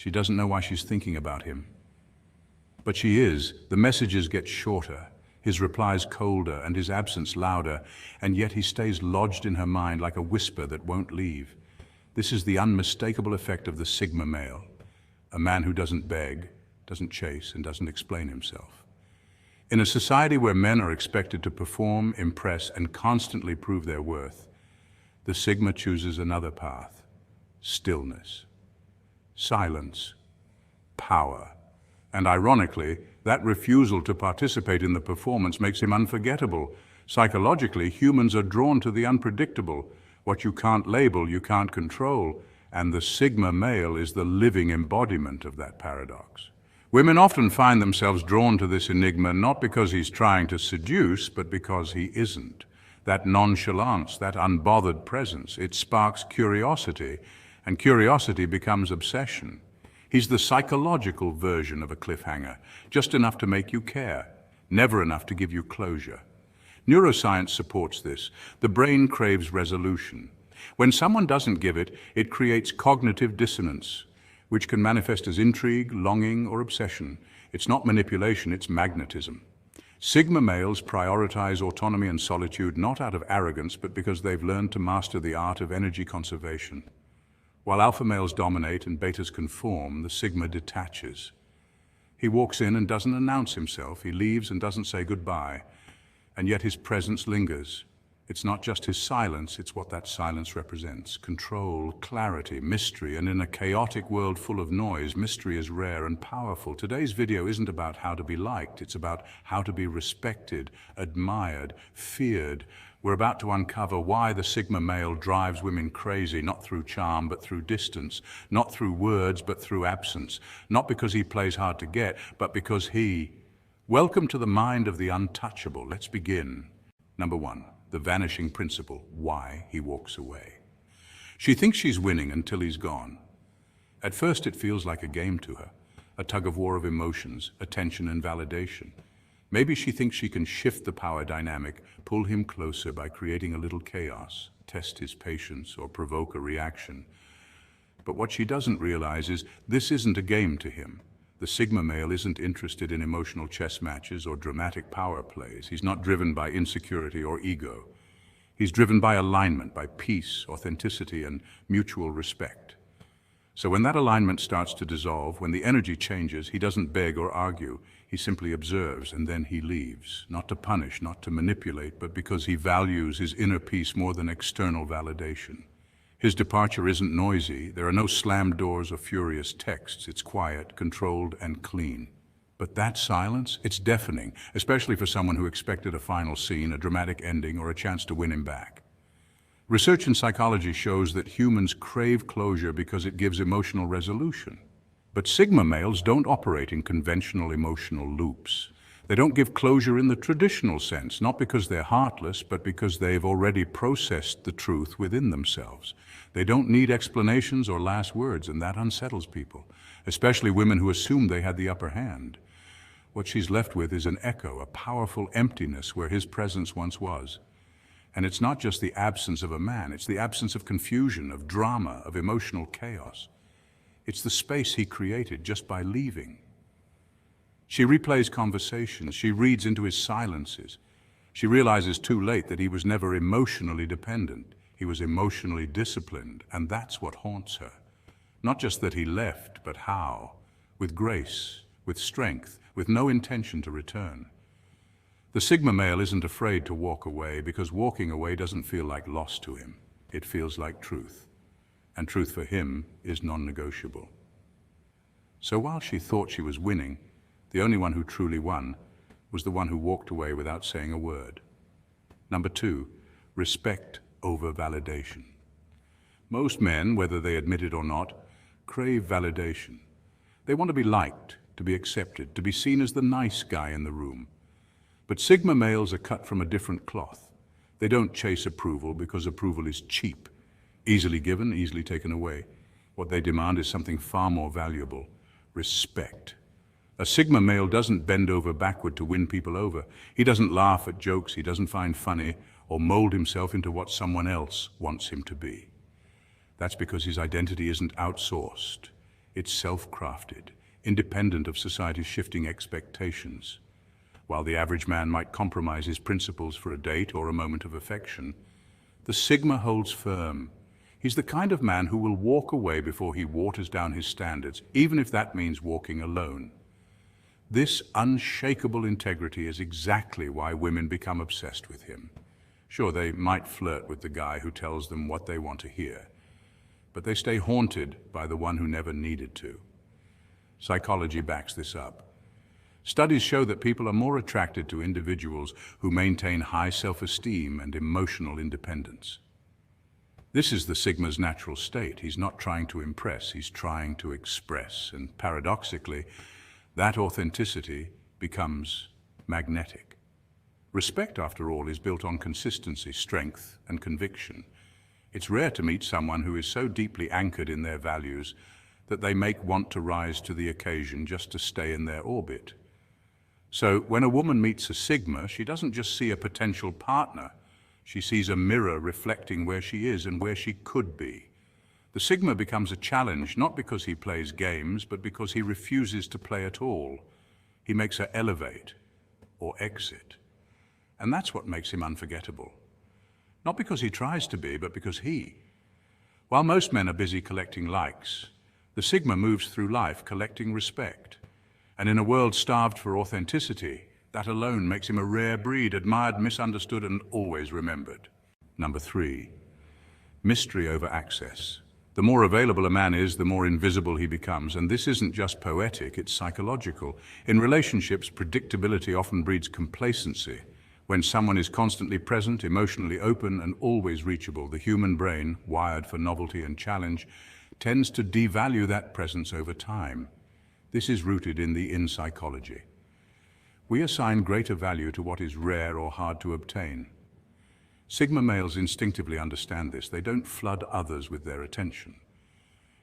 She doesn't know why she's thinking about him. But she is. The messages get shorter, his replies colder, and his absence louder, and yet he stays lodged in her mind like a whisper that won't leave. This is the unmistakable effect of the Sigma male, a man who doesn't beg, doesn't chase, and doesn't explain himself. In a society where men are expected to perform, impress, and constantly prove their worth, the Sigma chooses another path: stillness, silence, power. And ironically, that refusal to participate in the performance makes him unforgettable. Psychologically, humans are drawn to the unpredictable. What you can't label, you can't control. And the Sigma male is the living embodiment of that paradox. Women often find themselves drawn to this enigma not because he's trying to seduce, but because he isn't. That nonchalance, that unbothered presence, it sparks curiosity, and curiosity becomes obsession. He's the psychological version of a cliffhanger, just enough to make you care, never enough to give you closure. Neuroscience supports this. The brain craves resolution. When someone doesn't give it, it creates cognitive dissonance, which can manifest as intrigue, longing, or obsession. It's not manipulation, it's magnetism. Sigma males prioritize autonomy and solitude not out of arrogance, but because they've learned to master the art of energy conservation. While alpha males dominate and betas conform, the Sigma detaches. He walks in and doesn't announce himself. He leaves and doesn't say goodbye. And yet his presence lingers. It's not just his silence, it's what that silence represents. Control, clarity, mystery, and in a chaotic world full of noise, mystery is rare and powerful. Today's video isn't about how to be liked, it's about how to be respected, admired, feared. We're about to uncover why the Sigma male drives women crazy, not through charm, but through distance, not through words, but through absence, not because he plays hard to get, but because he... Welcome to the mind of the untouchable. Let's begin. Number 1. The vanishing principle, why he walks away. She thinks she's winning until he's gone. At first it feels like a game to her, a tug-of-war of emotions, attention and validation. Maybe she thinks she can shift the power dynamic, pull him closer by creating a little chaos, test his patience or provoke a reaction. But what she doesn't realize is this isn't a game to him. The Sigma male isn't interested in emotional chess matches or dramatic power plays. He's not driven by insecurity or ego. He's driven by alignment, by peace, authenticity, and mutual respect. So when that alignment starts to dissolve, when the energy changes, he doesn't beg or argue. He simply observes, and then he leaves. Not to punish, not to manipulate, but because he values his inner peace more than external validation. His departure isn't noisy. There are no slammed doors or furious texts. It's quiet, controlled, and clean. But that silence, it's deafening, especially for someone who expected a final scene, a dramatic ending, or a chance to win him back. Research in psychology shows that humans crave closure because it gives emotional resolution. But Sigma males don't operate in conventional emotional loops. They don't give closure in the traditional sense, not because they're heartless, but because they've already processed the truth within themselves. They don't need explanations or last words, and that unsettles people, especially women who assume they had the upper hand. What she's left with is an echo, a powerful emptiness where his presence once was. And it's not just the absence of a man, it's the absence of confusion, of drama, of emotional chaos. It's the space he created just by leaving. She replays conversations, she reads into his silences. She realizes too late that he was never emotionally dependent. He was emotionally disciplined, and that's what haunts her. Not just that he left, but how. With grace, with strength, with no intention to return. The Sigma male isn't afraid to walk away because walking away doesn't feel like loss to him. It feels like truth. And truth for him is non-negotiable. So while she thought she was winning, the only one who truly won was the one who walked away without saying a word. Number 2, respect over validation. Most men, whether they admit it or not, crave validation. They want to be liked, to be accepted, to be seen as the nice guy in the room. But Sigma males are cut from a different cloth. They don't chase approval because approval is cheap, easily given, easily taken away. What they demand is something far more valuable: respect. A Sigma male doesn't bend over backward to win people over. He doesn't laugh at jokes he doesn't find funny or mold himself into what someone else wants him to be. That's because his identity isn't outsourced. It's self-crafted, independent of society's shifting expectations. While the average man might compromise his principles for a date or a moment of affection, the Sigma holds firm. He's the kind of man who will walk away before he waters down his standards, even if that means walking alone. This unshakable integrity is exactly why women become obsessed with him. Sure, they might flirt with the guy who tells them what they want to hear, but they stay haunted by the one who never needed to. Psychology backs this up. Studies show that people are more attracted to individuals who maintain high self-esteem and emotional independence. This is the Sigma's natural state. He's not trying to impress, he's trying to express, and paradoxically, that authenticity becomes magnetic. Respect, after all, is built on consistency, strength, and conviction. It's rare to meet someone who is so deeply anchored in their values that they make want to rise to the occasion just to stay in their orbit. So when a woman meets a Sigma, she doesn't just see a potential partner, she sees a mirror reflecting where she is and where she could be. The Sigma becomes a challenge, not because he plays games, but because he refuses to play at all. He makes her elevate or exit. And that's what makes him unforgettable. Not because he tries to be, but because while most men are busy collecting likes, the Sigma moves through life collecting respect. And in a world starved for authenticity, that alone makes him a rare breed, admired, misunderstood, and always remembered. Number 3, mystery over access. The more available a man is, the more invisible he becomes. And this isn't just poetic, it's psychological. In relationships, predictability often breeds complacency. When someone is constantly present, emotionally open, and always reachable, the human brain, wired for novelty and challenge, tends to devalue that presence over time. This is rooted in psychology. We assign greater value to what is rare or hard to obtain. Sigma males instinctively understand this. They don't flood others with their attention.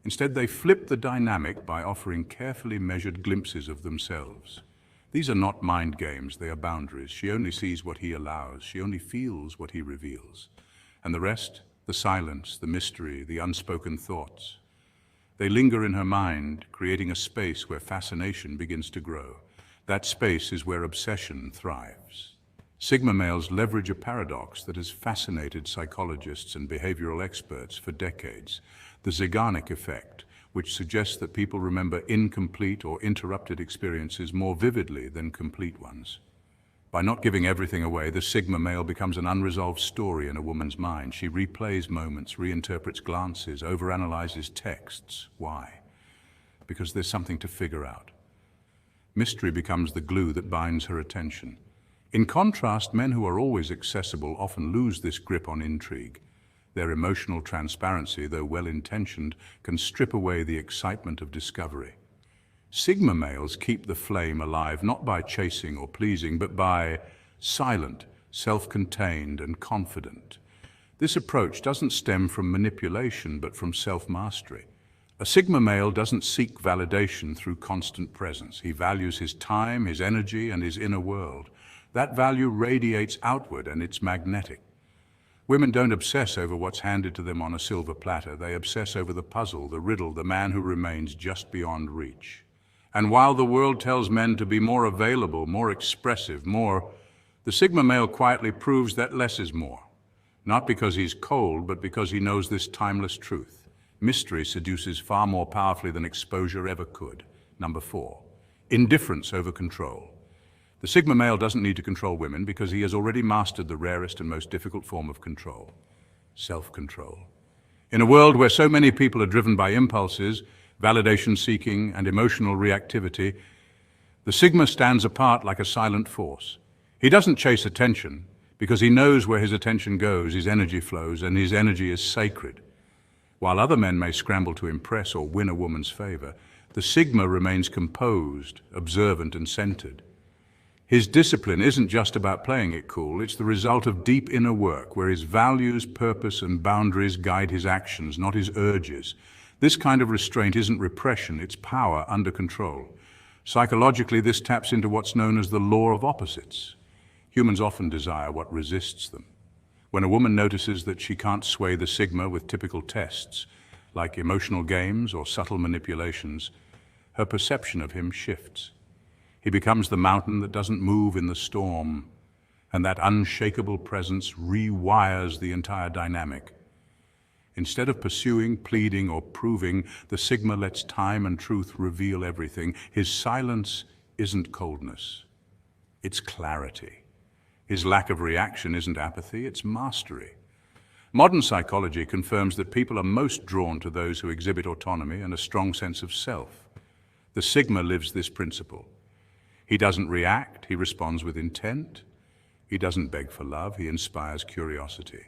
Instead, they flip the dynamic by offering carefully measured glimpses of themselves. These are not mind games, they are boundaries. She only sees what he allows. She only feels what he reveals. And the rest, the silence, the mystery, the unspoken thoughts. They linger in her mind, creating a space where fascination begins to grow. That space is where obsession thrives. Sigma males leverage a paradox that has fascinated psychologists and behavioral experts for decades, the Zeigarnik effect, which suggests that people remember incomplete or interrupted experiences more vividly than complete ones. By not giving everything away, the Sigma male becomes an unresolved story in a woman's mind. She replays moments, reinterprets glances, overanalyzes texts. Why? Because there's something to figure out. Mystery becomes the glue that binds her attention. In contrast, men who are always accessible often lose this grip on intrigue. Their emotional transparency, though well-intentioned, can strip away the excitement of discovery. Sigma males keep the flame alive not by chasing or pleasing, but by silent, self-contained, and confident. This approach doesn't stem from manipulation, but from self-mastery. A Sigma male doesn't seek validation through constant presence. He values his time, his energy, and his inner world. That value radiates outward, and it's magnetic. Women don't obsess over what's handed to them on a silver platter. They obsess over the puzzle, the riddle, the man who remains just beyond reach. And while the world tells men to be more available, more expressive, the Sigma male quietly proves that less is more. Not because he's cold, but because he knows this timeless truth. Mystery seduces far more powerfully than exposure ever could. Number 4, indifference over control. The Sigma male doesn't need to control women because he has already mastered the rarest and most difficult form of control, self-control. In a world where so many people are driven by impulses, validation-seeking, and emotional reactivity, the Sigma stands apart like a silent force. He doesn't chase attention because he knows where his attention goes, his energy flows, and his energy is sacred. While other men may scramble to impress or win a woman's favor, the Sigma remains composed, observant, and centered. His discipline isn't just about playing it cool, it's the result of deep inner work where his values, purpose, and boundaries guide his actions, not his urges. This kind of restraint isn't repression, it's power under control. Psychologically, this taps into what's known as the law of opposites. Humans often desire what resists them. When a woman notices that she can't sway the Sigma with typical tests, like emotional games or subtle manipulations, her perception of him shifts. He becomes the mountain that doesn't move in the storm, and that unshakable presence rewires the entire dynamic. Instead of pursuing, pleading, or proving, the Sigma lets time and truth reveal everything. His silence isn't coldness, it's clarity. His lack of reaction isn't apathy, it's mastery. Modern psychology confirms that people are most drawn to those who exhibit autonomy and a strong sense of self. The Sigma lives this principle. He doesn't react, he responds with intent. He doesn't beg for love, he inspires curiosity.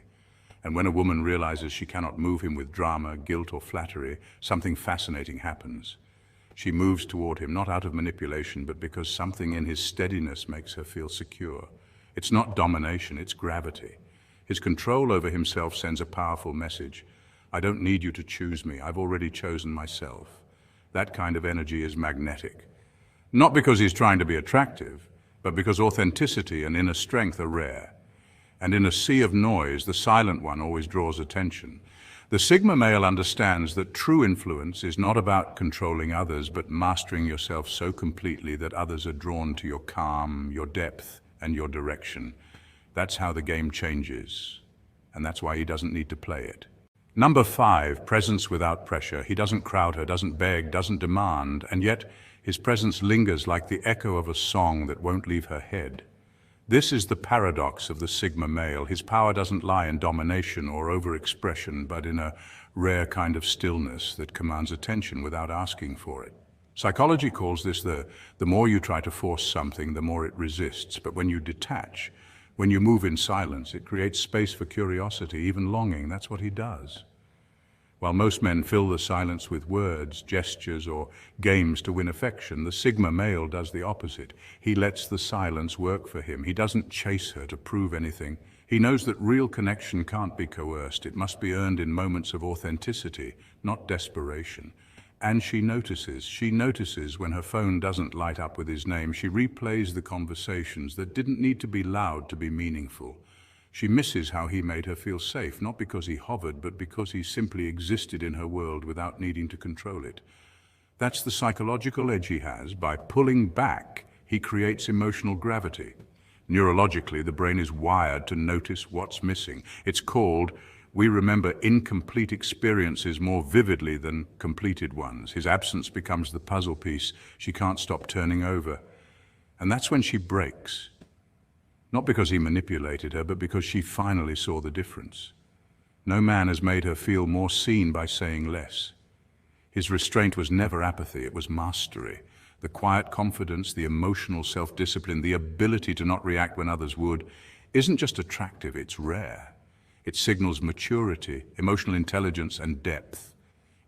And when a woman realizes she cannot move him with drama, guilt, or flattery, something fascinating happens. She moves toward him not out of manipulation, but because something in his steadiness makes her feel secure. It's not domination, it's gravity. His control over himself sends a powerful message. I don't need you to choose me, I've already chosen myself. That kind of energy is magnetic. Not because he's trying to be attractive, but because authenticity and inner strength are rare. And in a sea of noise, the silent one always draws attention. The Sigma male understands that true influence is not about controlling others, but mastering yourself so completely that others are drawn to your calm, your depth, and your direction. That's how the game changes, and that's why he doesn't need to play it. Number 5, presence without pressure. He doesn't crowd her, doesn't beg, doesn't demand, and yet his presence lingers like the echo of a song that won't leave her head. This is the paradox of the Sigma male. His power doesn't lie in domination or overexpression, but in a rare kind of stillness that commands attention without asking for it. Psychology calls this the more you try to force something, the more it resists. But when you detach, when you move in silence, it creates space for curiosity, even longing. That's what he does. While most men fill the silence with words, gestures, or games to win affection, the Sigma male does the opposite. He lets the silence work for him. He doesn't chase her to prove anything. He knows that real connection can't be coerced. It must be earned in moments of authenticity, not desperation. And she notices when her phone doesn't light up with his name. She replays the conversations that didn't need to be loud to be meaningful. She misses how he made her feel safe, not because he hovered, but because he simply existed in her world without needing to control it. That's the psychological edge he has. By pulling back, he creates emotional gravity. Neurologically, the brain is wired to notice what's missing. It's called, we remember incomplete experiences more vividly than completed ones. His absence becomes the puzzle piece she can't stop turning over. And that's when she breaks. Not because he manipulated her, but because she finally saw the difference. No man has made her feel more seen by saying less. His restraint was never apathy, it was mastery. The quiet confidence, the emotional self-discipline, the ability to not react when others would, isn't just attractive, it's rare. It signals maturity, emotional intelligence, and depth.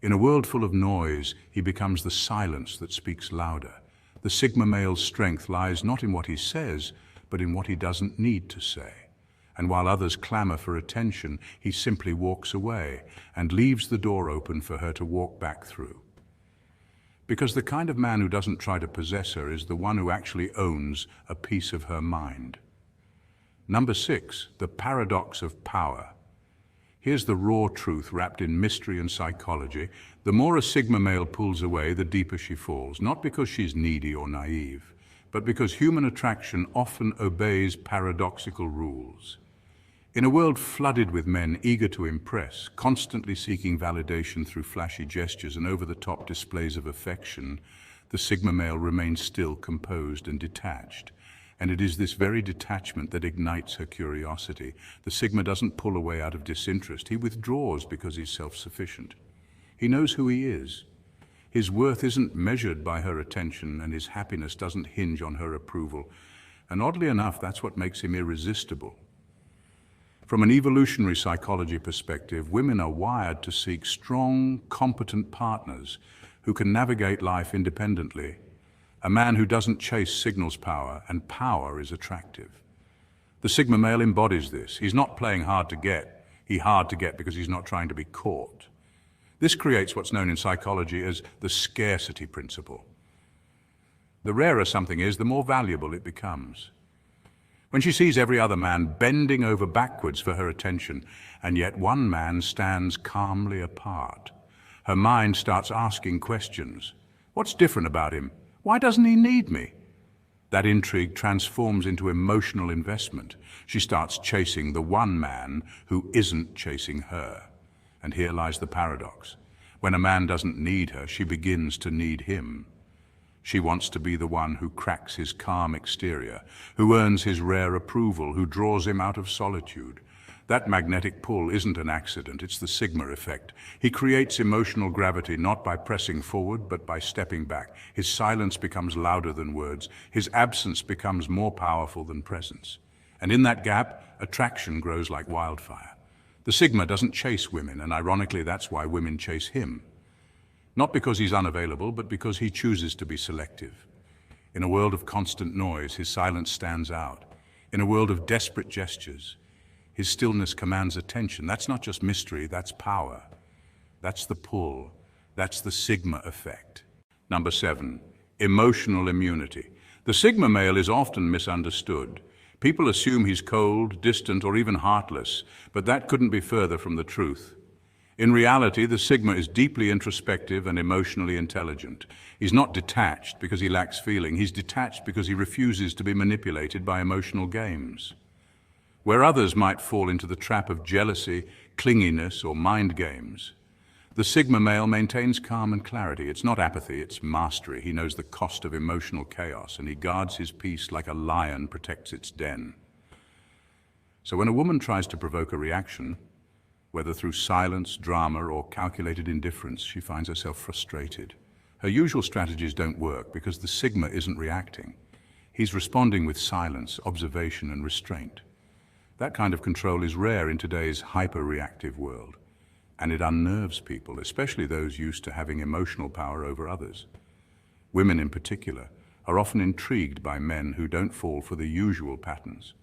In a world full of noise, he becomes the silence that speaks louder. The Sigma male's strength lies not in what he says, but in what he doesn't need to say. And while others clamor for attention, he simply walks away and leaves the door open for her to walk back through. Because the kind of man who doesn't try to possess her is the one who actually owns a piece of her mind. Number 6, the paradox of power. Here's the raw truth wrapped in mystery and psychology. The more a Sigma male pulls away, the deeper she falls, not because she's needy or naive, but because human attraction often obeys paradoxical rules. In a world flooded with men eager to impress, constantly seeking validation through flashy gestures and over-the-top displays of affection, the Sigma male remains still, composed, and detached. And it is this very detachment that ignites her curiosity. The Sigma doesn't pull away out of disinterest. He withdraws because he's self-sufficient. He knows who he is. His worth isn't measured by her attention, and his happiness doesn't hinge on her approval. And oddly enough, that's what makes him irresistible. From an evolutionary psychology perspective, women are wired to seek strong, competent partners who can navigate life independently. A man who doesn't chase signals power, and power is attractive. The Sigma male embodies this. He's not playing hard to get. He's hard to get because he's not trying to be caught. This creates what's known in psychology as the scarcity principle. The rarer something is, the more valuable it becomes. When she sees every other man bending over backwards for her attention, and yet one man stands calmly apart, Her mind starts asking questions. What's different about him? Why doesn't he need me? That intrigue transforms into emotional investment. She starts chasing the one man who isn't chasing her. And here lies the paradox. When a man doesn't need her, she begins to need him. She wants to be the one who cracks his calm exterior, who earns his rare approval, who draws him out of solitude. That magnetic pull isn't an accident, it's the sigma effect. He creates emotional gravity not by pressing forward, but by stepping back. His silence becomes louder than words. His absence becomes more powerful than presence. And in that gap, attraction grows like wildfire. The sigma doesn't chase women, and ironically, that's why women chase him. Not because he's unavailable, but because he chooses to be selective. In a world of constant noise, his silence stands out. In a world of desperate gestures, his stillness commands attention. That's not just mystery, that's power. That's the pull. That's the sigma effect. Number 7, emotional immunity. The sigma male is often misunderstood. People assume he's cold, distant, or even heartless, but that couldn't be further from the truth. In reality, the sigma is deeply introspective and emotionally intelligent. He's not detached because he lacks feeling. He's detached because he refuses to be manipulated by emotional games. Where others might fall into the trap of jealousy, clinginess, or mind games, the sigma male maintains calm and clarity. It's not apathy, it's mastery. He knows the cost of emotional chaos, and he guards his peace like a lion protects its den. So when a woman tries to provoke a reaction, whether through silence, drama, or calculated indifference, she finds herself frustrated. Her usual strategies don't work because the sigma isn't reacting. He's responding with silence, observation, and restraint. That kind of control is rare in today's hyper-reactive world, and it unnerves people, especially those used to having emotional power over others. Women in particular are often intrigued by men who don't fall for the usual patterns.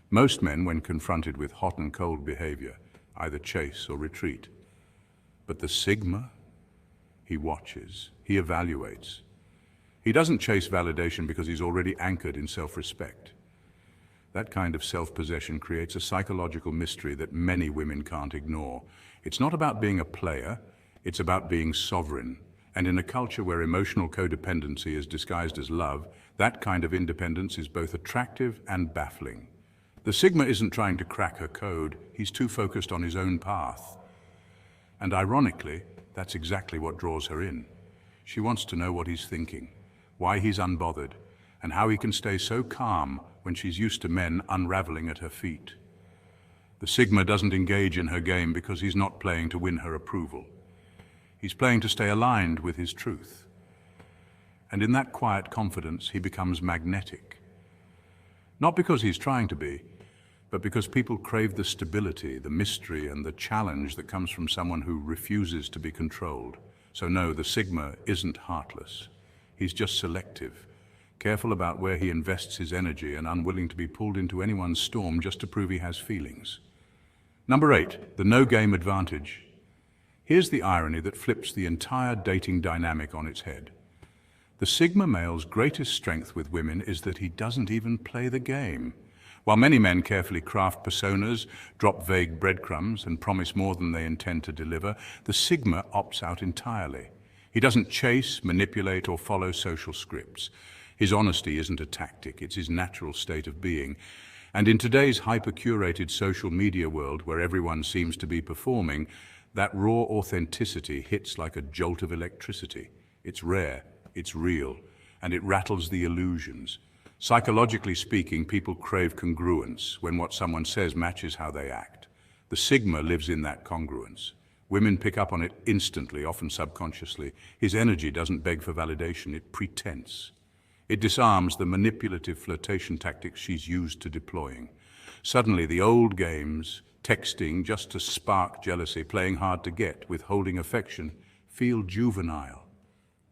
Most men, when confronted with hot and cold behavior, either chase or retreat. But the sigma, he watches, he evaluates. He doesn't chase validation because he's already anchored in self-respect. That kind of self-possession creates a psychological mystery that many women can't ignore. It's not about being a player, it's about being sovereign. And in a culture where emotional codependency is disguised as love, that kind of independence is both attractive and baffling. The sigma isn't trying to crack her code, he's too focused on his own path. And ironically, that's exactly what draws her in. She wants to know what he's thinking, why he's unbothered, and how he can stay so calm when she's used to men unraveling at her feet. The sigma doesn't engage in her game because he's not playing to win her approval. He's playing to stay aligned with his truth. And in that quiet confidence, he becomes magnetic. Not because he's trying to be, but because people crave the stability, the mystery, and the challenge that comes from someone who refuses to be controlled. So no, the sigma isn't heartless. He's just selective, careful about where he invests his energy and unwilling to be pulled into anyone's storm just to prove he has feelings. Number 8, the no-game advantage. Here's the irony that flips the entire dating dynamic on its head. The sigma male's greatest strength with women is that he doesn't even play the game. While many men carefully craft personas, drop vague breadcrumbs, and promise more than they intend to deliver, the sigma opts out entirely. He doesn't chase, manipulate, or follow social scripts. His honesty isn't a tactic, it's his natural state of being. And in today's hyper-curated social media world where everyone seems to be performing, that raw authenticity hits like a jolt of electricity. It's rare, it's real, and it rattles the illusions. Psychologically speaking, people crave congruence when what someone says matches how they act. The sigma lives in that congruence. Women pick up on it instantly, often subconsciously. His energy doesn't beg for validation, it pretense. It disarms the manipulative flirtation tactics she's used to deploying. Suddenly, the old games, texting just to spark jealousy, playing hard to get, withholding affection, feel juvenile.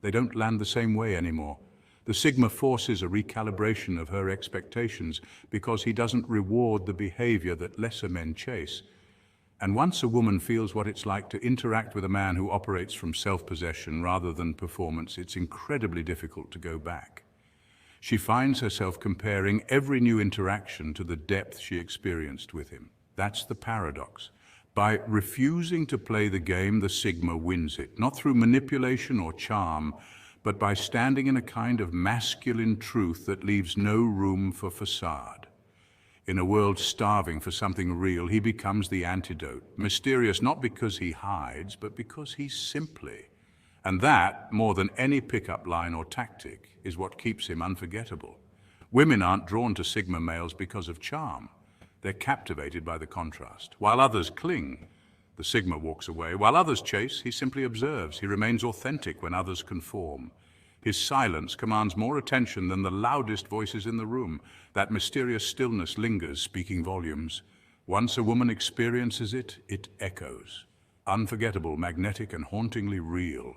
They don't land the same way anymore. The sigma forces a recalibration of her expectations because he doesn't reward the behavior that lesser men chase. And once a woman feels what it's like to interact with a man who operates from self-possession rather than performance, it's incredibly difficult to go back. She finds herself comparing every new interaction to the depth she experienced with him. That's the paradox. By refusing to play the game, the Sigma wins it, not through manipulation or charm, but by standing in a kind of masculine truth that leaves no room for facade. In a world starving for something real, he becomes the antidote, mysterious not because he hides, but because he's simply. And that, more than any pickup line or tactic, is what keeps him unforgettable. Women aren't drawn to Sigma males because of charm. They're captivated by the contrast. While others cling, the Sigma walks away. While others chase, he simply observes. He remains authentic when others conform. His silence commands more attention than the loudest voices in the room. That mysterious stillness lingers, speaking volumes. Once a woman experiences it, it echoes. Unforgettable, magnetic, and hauntingly real.